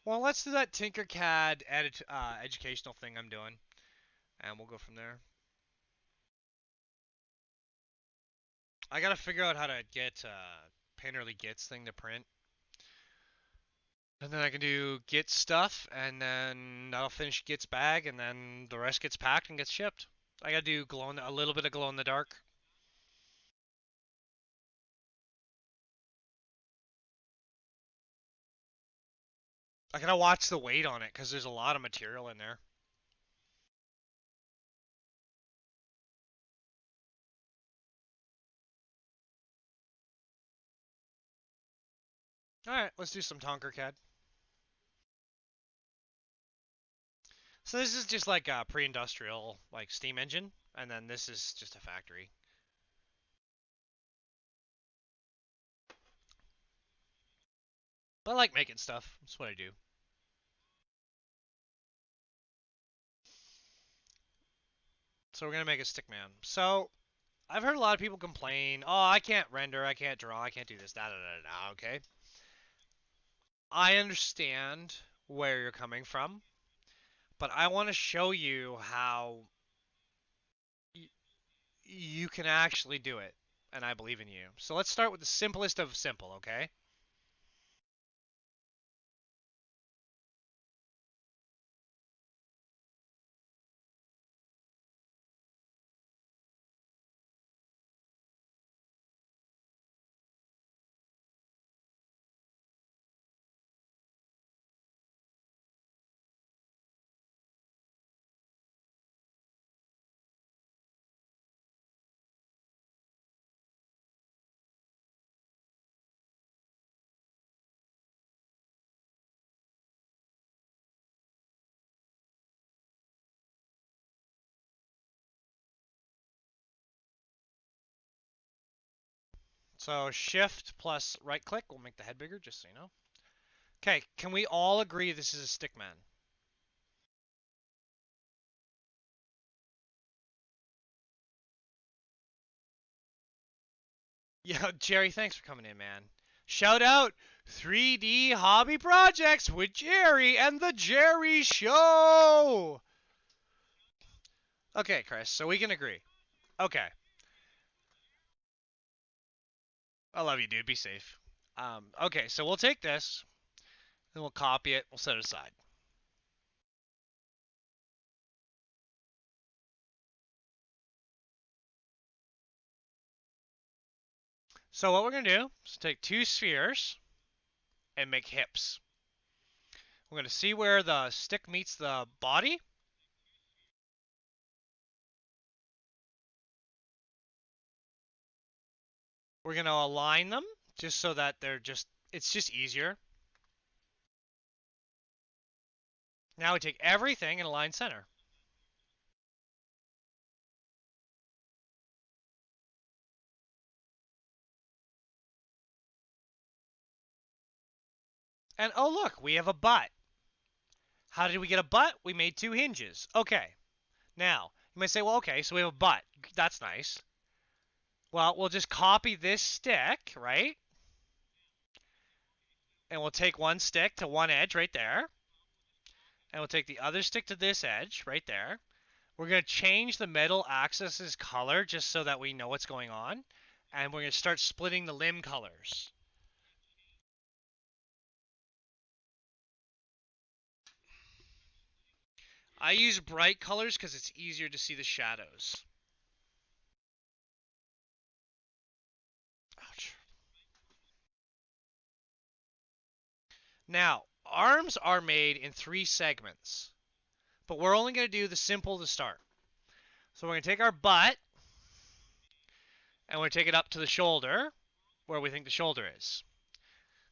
Well, let's do that Tinkercad educational thing I'm doing, and we'll go from there. I gotta figure out how to get Painterly Gits thing to print, and then I can do Git stuff, and then that'll finish Git's bag, and then the rest gets packed and gets shipped. I gotta do a little bit of glow in the dark. I gotta watch the weight on it because there's a lot of material in there. All right, let's do some Tinkercad. So this is just like a pre-industrial like steam engine, and then this is just a factory. But I like making stuff. That's what I do. So we're gonna make a stickman. So I've heard a lot of people complain, oh, I can't render, I can't draw, I can't do this, da da da da. Okay, I understand where you're coming from, but I want to show you how you can actually do it, and I believe in you. So let's start with the simplest of simple, okay? So shift plus right click will make the head bigger, just so you know. Okay, can we all agree this is a stickman? Yeah, Jerry, thanks for coming in, man. Shout out 3D Hobby Projects with Jerry and the Jerry Show. Okay, Chris, so we can agree. Okay, I love you, dude. Be safe. Okay, so we'll take this, and we'll copy it. We'll set it aside. So what we're gonna do is take two spheres and make hips. We're gonna see where the stick meets the body. We're gonna align them just so that it's just easier. Now we take everything and align center. And oh look, we have a butt. How did we get a butt? We made two hinges. Okay. Now, you might say, well, okay, so we have a butt. That's nice. Well, we'll just copy this stick, right? And we'll take one stick to one edge right there. And we'll take the other stick to this edge right there. We're going to change the metal axis's color just so that we know what's going on. And we're going to start splitting the limb colors. I use bright colors because it's easier to see the shadows. Ouch. Now, arms are made in 3 segments, but we're only going to do the simple to start. So we're going to take our butt, and we're going to take it up to the shoulder, where we think the shoulder is.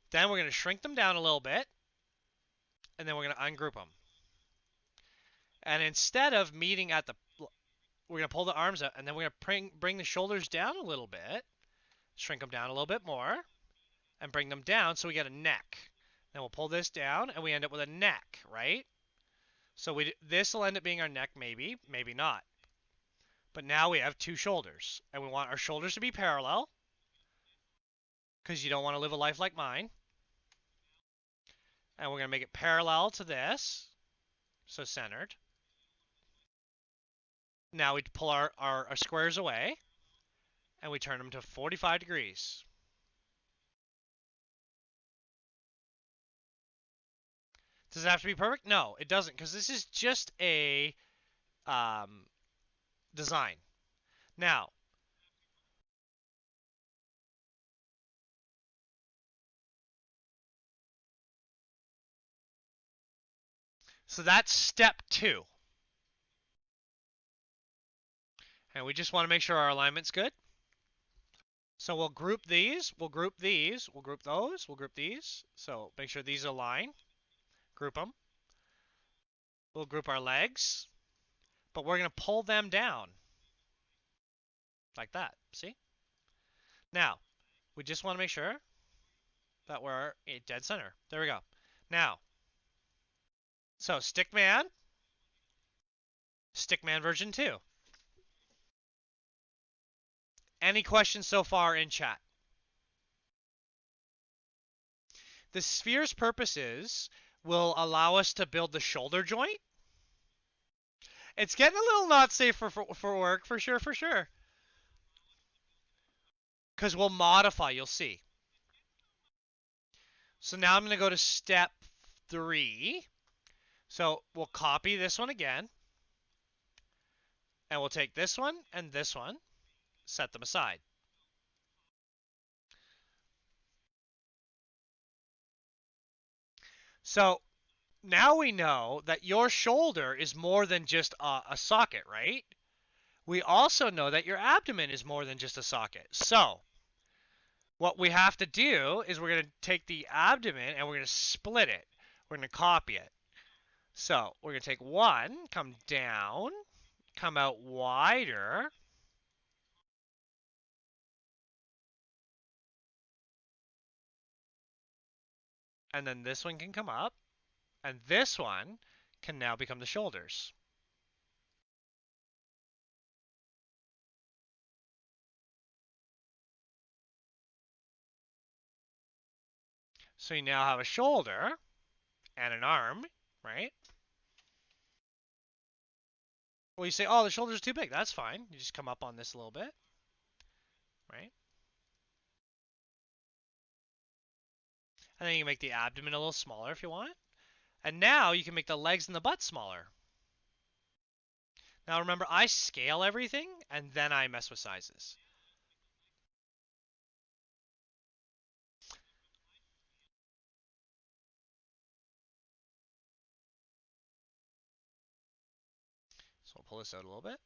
Then we're going to shrink them down a little bit, and then we're going to ungroup them. And instead of meeting at the, we're going to pull the arms out, and then we're going to bring the shoulders down a little bit, shrink them down a little bit more, and bring them down so we get a neck. Then we'll pull this down, and we end up with a neck, right? So this will end up being our neck, maybe, maybe not. But now we have 2 shoulders, and we want our shoulders to be parallel, because you don't want to live a life like mine. And we're going to make it parallel to this. So centered. Now we pull our squares away. And we turn them to 45 degrees. Does it have to be perfect? No, it doesn't, because this is just a design. Now, so that's step 2. And we just want to make sure our alignment's good. So we'll group these, we'll group these, we'll group those, we'll group these. So make sure these align. Group them. We'll group our legs, but we're going to pull them down. Like that, see? Now, we just want to make sure that we're dead center. There we go. Now, so stickman version 2. Any questions so far in chat? The sphere's purposes will allow us to build the shoulder joint. It's getting a little not safe for work, for sure, for sure. Because we'll modify, you'll see. So now I'm going to go to step 3. So we'll copy this one again. And we'll take this one and this one, set them aside. So now we know that your shoulder is more than just a socket, right? We also know that your abdomen is more than just a socket. So what we have to do is we're going to take the abdomen and we're going to split it. We're going to copy it. So we're going to take one, come down, come out wider. And then this one can come up. And this one can now become the shoulders. So you now have a shoulder and an arm, right? Well, you say, oh, the shoulder's too big. That's fine. You just come up on this a little bit, right? And then you can make the abdomen a little smaller if you want. And now you can make the legs and the butt smaller. Now remember, I scale everything and then I mess with sizes. So we'll pull this out a little bit.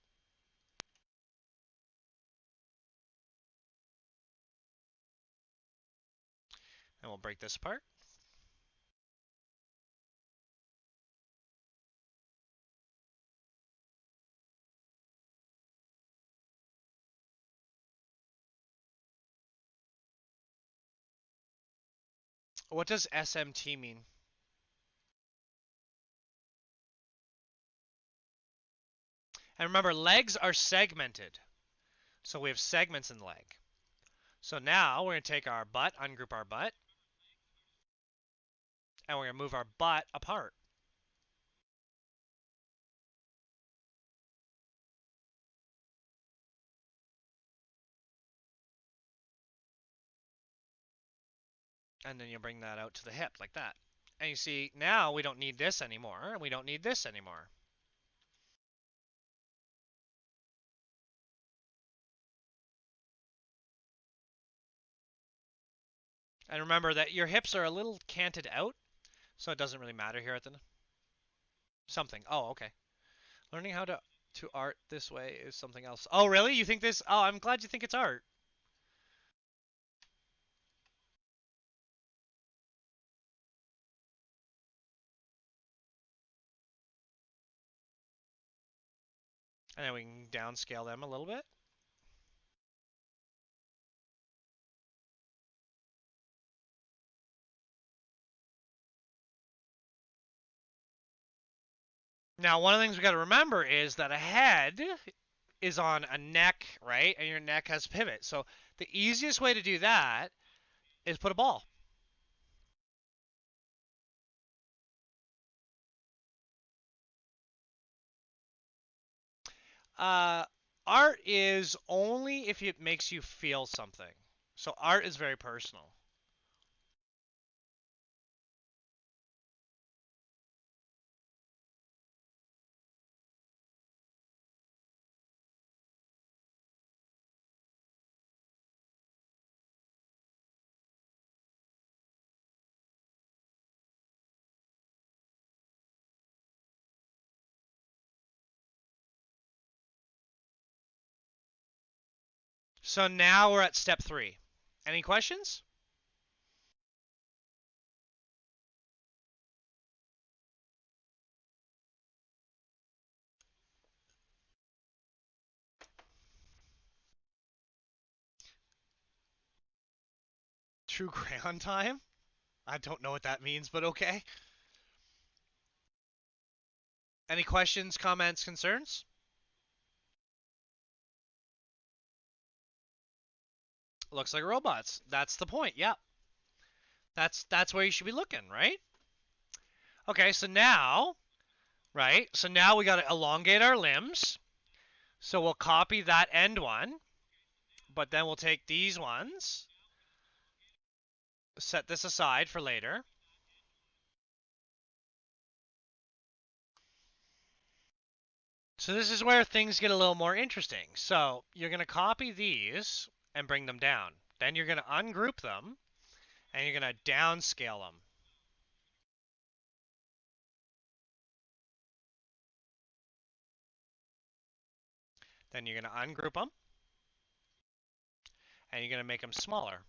And we'll break this apart. What does SMT mean? And remember, legs are segmented. So we have segments in the leg. So now we're going to take our butt, ungroup our butt, and we're going to move our butt apart. And then you bring that out to the hip like that. And you see, now we don't need this anymore, and we don't need this anymore. And remember that your hips are a little canted out, so it doesn't really matter here at the something. Oh, okay. Learning how to art this way is something else. Oh, really? You think this? Oh, I'm glad you think it's art. And then we can downscale them a little bit. Now, one of the things we got to remember is that a head is on a neck, right? And your neck has pivot. So the easiest way to do that is put a ball. Uh, art is only if it makes you feel something. So art is very personal. So now we're at step 3. Any questions? True crayon time? I don't know what that means, but okay. Any questions, comments, concerns? Looks like robots. That's the point. Yeah. That's where you should be looking, right? Okay, so now, right? So now we got to elongate our limbs. So we'll copy that end one, but then we'll take these ones, set this aside for later. So this is where things get a little more interesting. So you're going to copy these and bring them down. Then you're going to ungroup them and you're going to downscale them. Then you're going to ungroup them and you're going to make them smaller.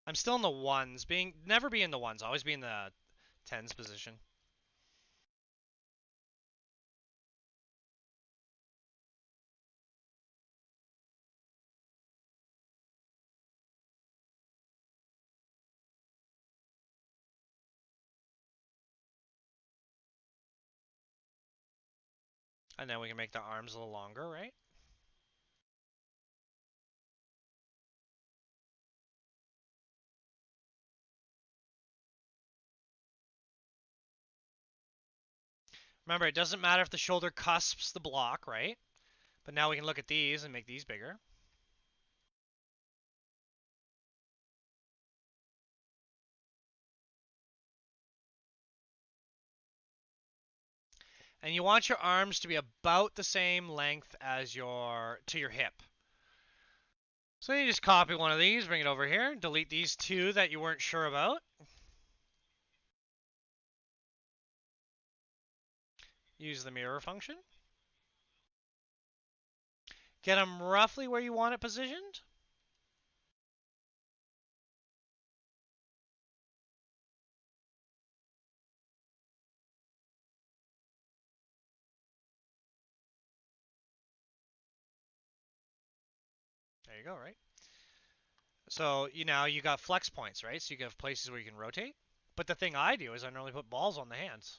I'm still in the ones, never be in the ones, always be in the tens position. And then we can make the arms a little longer, right? Remember, it doesn't matter if the shoulder cusps the block, right? But now we can look at these and make these bigger. And you want your arms to be about the same length as your hip. So you just copy one of these, bring it over here, delete these two that you weren't sure about. Use the mirror function. Get them roughly where you want it positioned. There you go, right? So you got flex points, right? So you have places where you can rotate. But the thing I do is I normally put balls on the hands.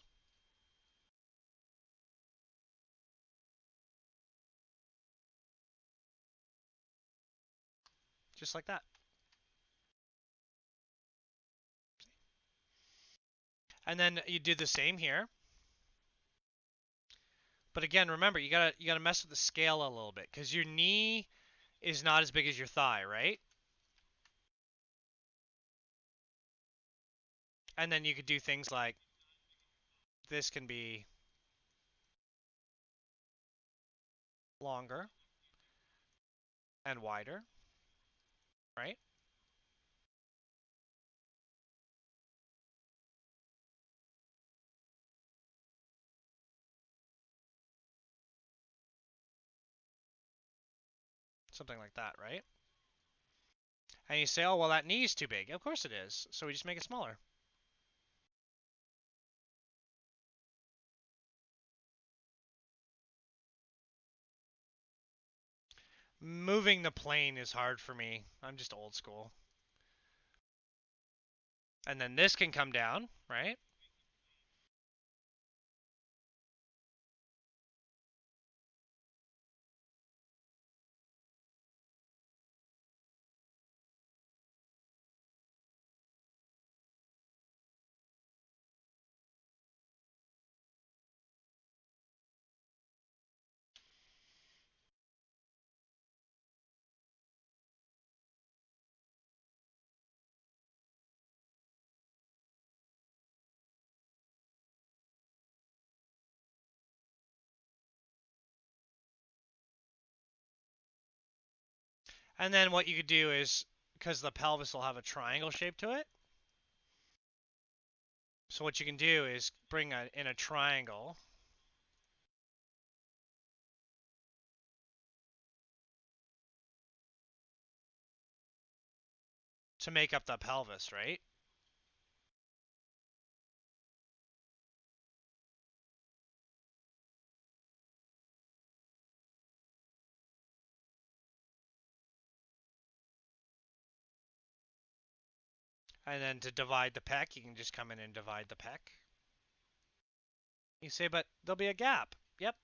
Just like that. And then you do the same here. But again, remember, you gotta mess with the scale a little bit because your knee is not as big as your thigh, right? And then you could do things like this can be longer and wider, right? Something like that, right? And you say, oh, well, that knee's too big. Of course it is. So we just make it smaller. Moving the plane is hard for me. I'm just old school. And then this can come down, right? And then what you could do is, because the pelvis will have a triangle shape to it, so what you can do is bring in a triangle to make up the pelvis, right? And then to divide the pec, you can just come in and divide the pec. You say, but there'll be a gap. Yep.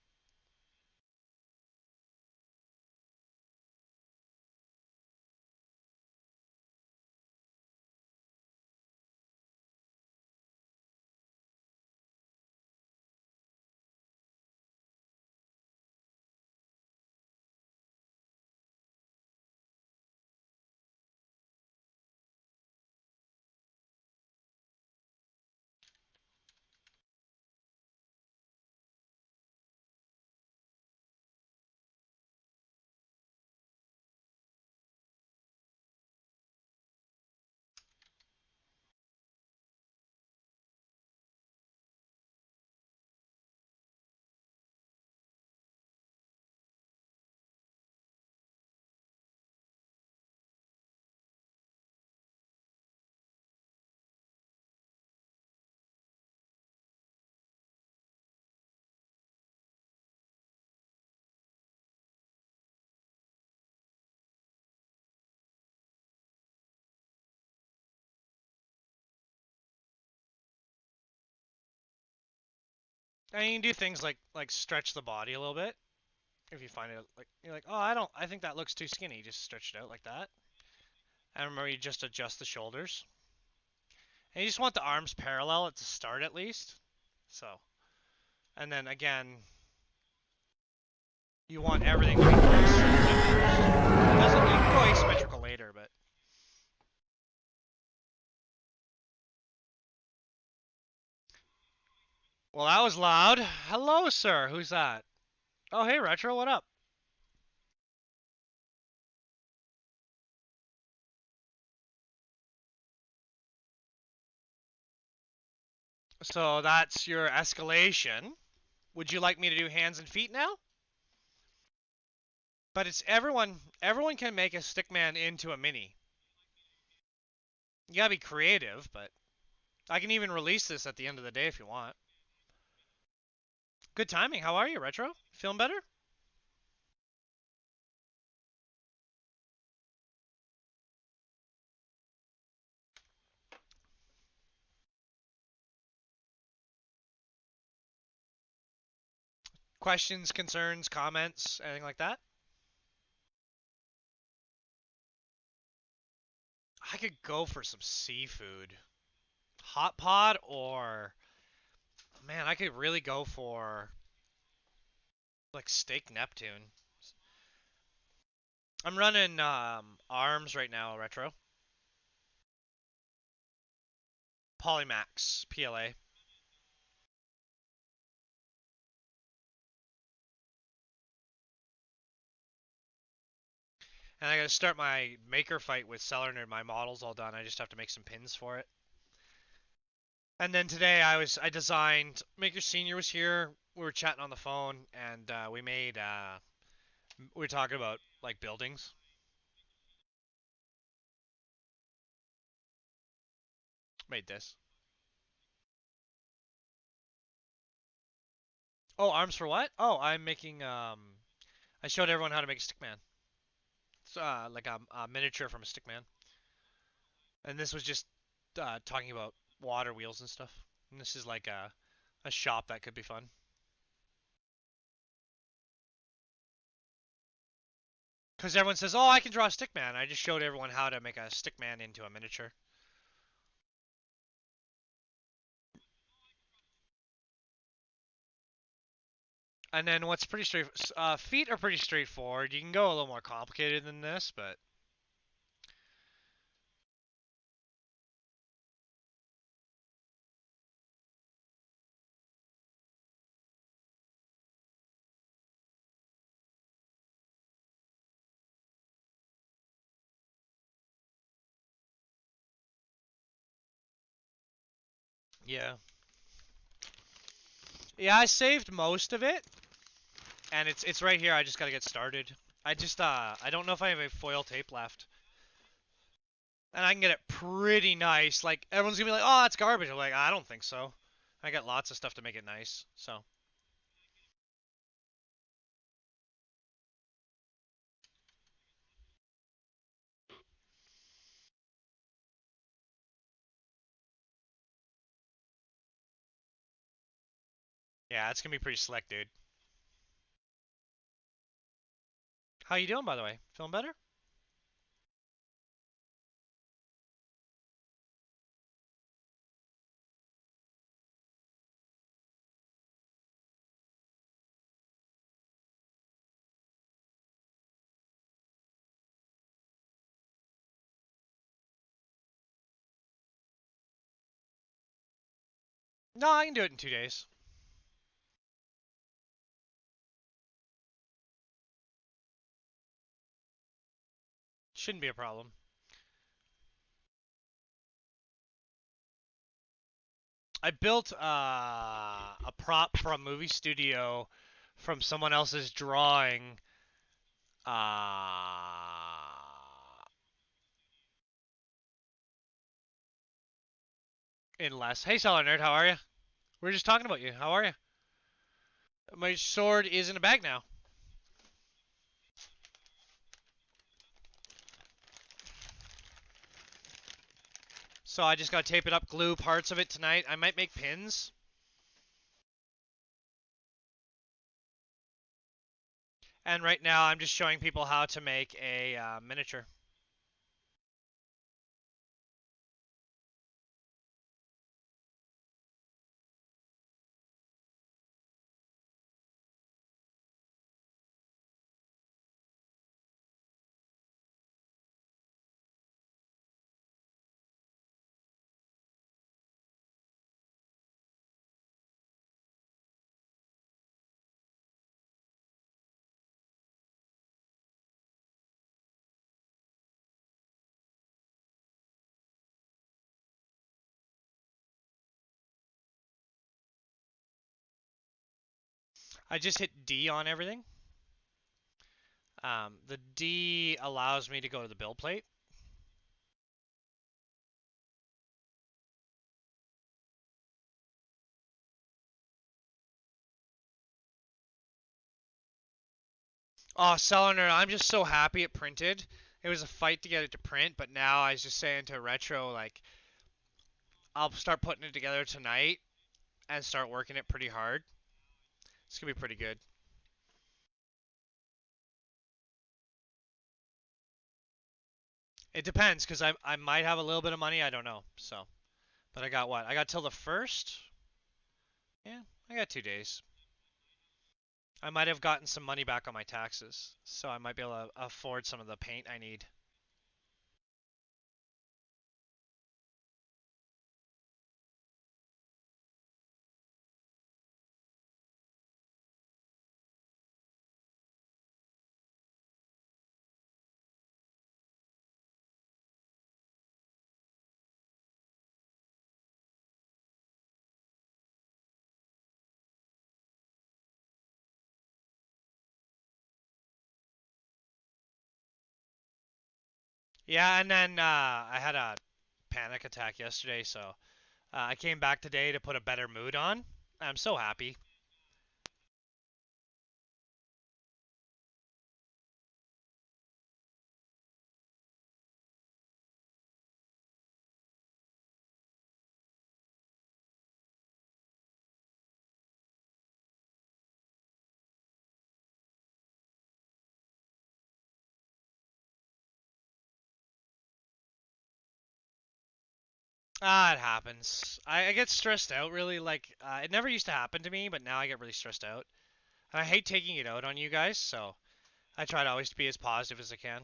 And you can do things like stretch the body a little bit. If you find it like you're like, oh, I think that looks too skinny. Just stretch it out like that. And remember, you just adjust the shoulders. And you just want the arms parallel at the start at least. So, and then again, you want everything to be close to it doesn't, you can go asymmetrical later, but. Well, that was loud. Hello, sir. Who's that? Oh, hey, Retro. What up? So that's your escalation. Would you like me to do hands and feet now? But it's everyone. Everyone can make a stickman into a mini. You gotta be creative, but I can even release this at the end of the day if you want. Good timing. How are you, Retro? Feeling better? Questions, concerns, comments, anything like that? I could go for some seafood. Hot pot or man, I could really go for like steak Neptune. I'm running arms right now, Retro. Polymax, PLA. And I gotta start my maker fight with Cellar Nerd. My model's all done. I just have to make some pins for it. And then today I designed. Maker Senior was here. We were chatting on the phone, and we made. We were talking about like buildings. Made this. Oh, arms for what? Oh, I'm making. I showed everyone how to make a stickman. It's like a miniature from a stickman. And this was just talking about water wheels and stuff. And this is like a shop that could be fun. Because everyone says, "Oh, I can draw a stickman." I just showed everyone how to make a stickman into a miniature. And then what's pretty straight, feet are pretty straightforward. You can go a little more complicated than this, but Yeah. Yeah, I saved most of it, and it's right here. I just gotta get started. I don't know if I have a foil tape left. And I can get it pretty nice. Like, everyone's gonna be like, oh, that's garbage. I'm like, I don't think so. I got lots of stuff to make it nice, so. Yeah, it's gonna be pretty slick, dude. How you doing, by the way? Feeling better? No, I can do it in 2 days. Shouldn't be a problem. I built a prop for a movie studio from someone else's drawing. In less. Hey, Solid Nerd, how are you? We were just talking about you. How are you? My sword is in a bag now. So I just gotta tape it up, glue parts of it tonight. I might make pins. And right now I'm just showing people how to make a miniature. I just hit D on everything. The D allows me to go to the build plate. Oh, Selener, I'm just so happy it printed. It was a fight to get it to print, but now I was just saying to Retro, like, I'll start putting it together tonight and start working it pretty hard. It's gonna be pretty good. It depends, because I might have a little bit of money, I don't know. So, but I got what? I got till the first? Yeah, I got 2 days. I might have gotten some money back on my taxes, so I might be able to afford some of the paint I need. Yeah, and then I had a panic attack yesterday, so I came back today to put a better mood on. I'm so happy. Ah, it happens. I get stressed out really. Like it never used to happen to me, but now I get really stressed out. And I hate taking it out on you guys, so I try to always be as positive as I can.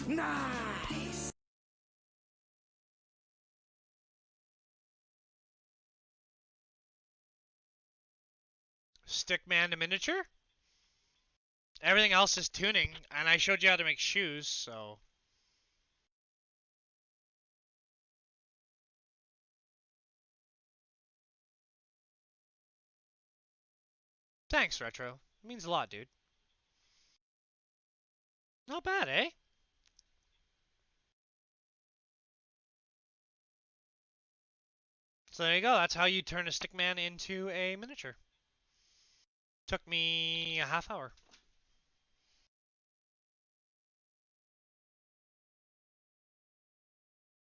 Nice. Stickman to miniature. Everything else is tuning, and I showed you how to make shoes, so... Thanks, Retro. It means a lot, dude. Not bad, eh? So there you go. That's how you turn a stickman into a miniature. Took me a half hour.